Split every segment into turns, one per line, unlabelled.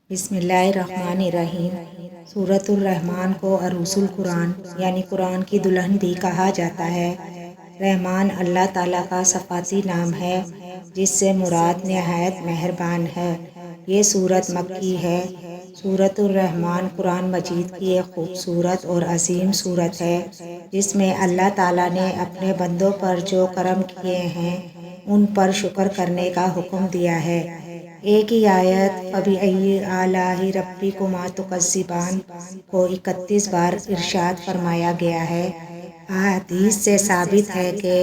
بسم اللہ الرحمن الرحیم۔ سورۃ الرحمن کو عروس القرآن یعنی قرآن کی دلہن بھی کہا جاتا ہے۔ رحمان اللہ تعالیٰ کا صفاتی نام ہے جس سے مراد نہایت مہربان ہے۔ یہ سورت مکی ہے۔ سورۃ الرحمن قرآن مجید کی ایک خوبصورت اور عظیم سورت ہے جس میں اللہ تعالیٰ نے اپنے بندوں پر جو کرم کیے ہیں ان پر شکر کرنے کا حکم دیا ہے۔ ایک ہی آیت فَبِأَيِّ آلَاءِ رَبِّكُمَا تُكَذِّبَانِ کو 31 بار ارشاد فرمایا گیا ہے۔ احادیث سے ثابت ہے کہ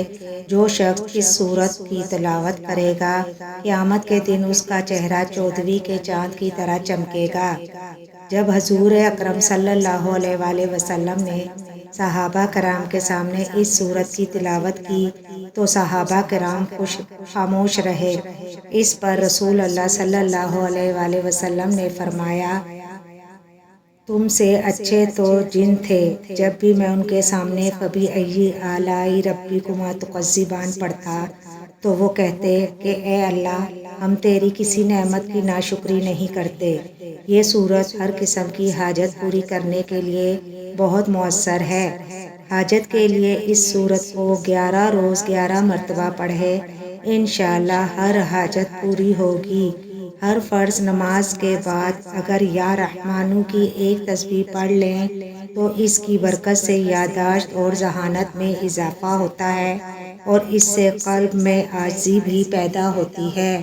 جو شخص اس سورت کی تلاوت کرے گا قیامت کے دن اس کا چہرہ 14ویں کے چاند کی طرح چمکے گا۔ جب حضور اکرم صلی اللہ علیہ وآلہ وسلم نے صحابہ کرام کے سامنے اس سورت کی تلاوت کی تو صحابہ کرام خاموش رہے۔ اس پر رسول اللہ صلی اللہ علیہ وآلہ وسلم نے فرمایا، تم سے اچھے تو جن تھے جب بھی میں ان کے سامنے فَبِأَيِّ آلَاءِ رَبِّكُمَا تُكَذِّبَانِ پڑھتا تو وہ کہتے کہ اے اللہ ہم تیری کسی نعمت کی ناشکری نہیں کرتے۔ یہ سورت ہر قسم کی حاجت پوری کرنے کے لیے بہت مؤثر ہے۔ حاجت کے لیے اس سورت کو 11 روز 11 مرتبہ پڑھے، انشاءاللہ ہر حاجت پوری ہوگی۔ ہر فرض نماز کے بعد اگر یا رحمانو کی ایک تسبیح پڑھ لیں تو اس کی برکت سے یادداشت اور ذہانت میں اضافہ ہوتا ہے اور اس سے قلب میں عاجزی بھی پیدا ہوتی ہے۔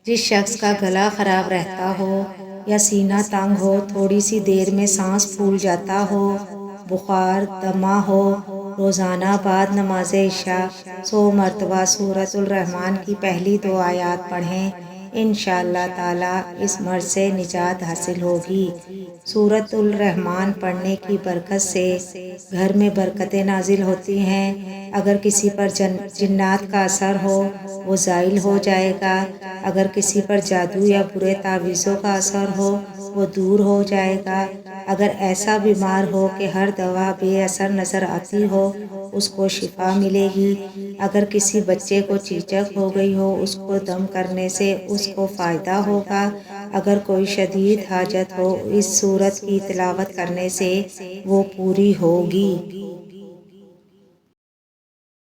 جس شخص کا گلا خراب رہتا ہو یا سینہ تنگ ہو، تھوڑی سی دیر میں سانس پھول جاتا ہو، بخار دمہ ہو، روزانہ بعد نماز عشاء 100 مرتبہ سورۃ الرحمن کی پہلی 2 آیات پڑھیں، انشاءاللہ تعالیٰ اس مرض سے نجات حاصل ہوگی۔ سورۃ الرحمن پڑھنے کی برکت سے گھر میں برکتیں نازل ہوتی ہیں۔ اگر کسی پر جنات کا اثر ہو وہ زائل ہو جائے گا، اگر کسی پر جادو یا برے تعویذوں کا اثر ہو وہ دور ہو جائے گا، اگر ایسا بیمار ہو کہ ہر دوا بے اثر نظر آتی ہو اس کو شفا ملے گی، اگر کسی بچے کو چیچک ہو گئی ہو اس کو دم کرنے سے اس کو فائدہ ہوگا، اگر کوئی شدید حاجت ہو اس سورت کی تلاوت کرنے سے وہ پوری ہوگی۔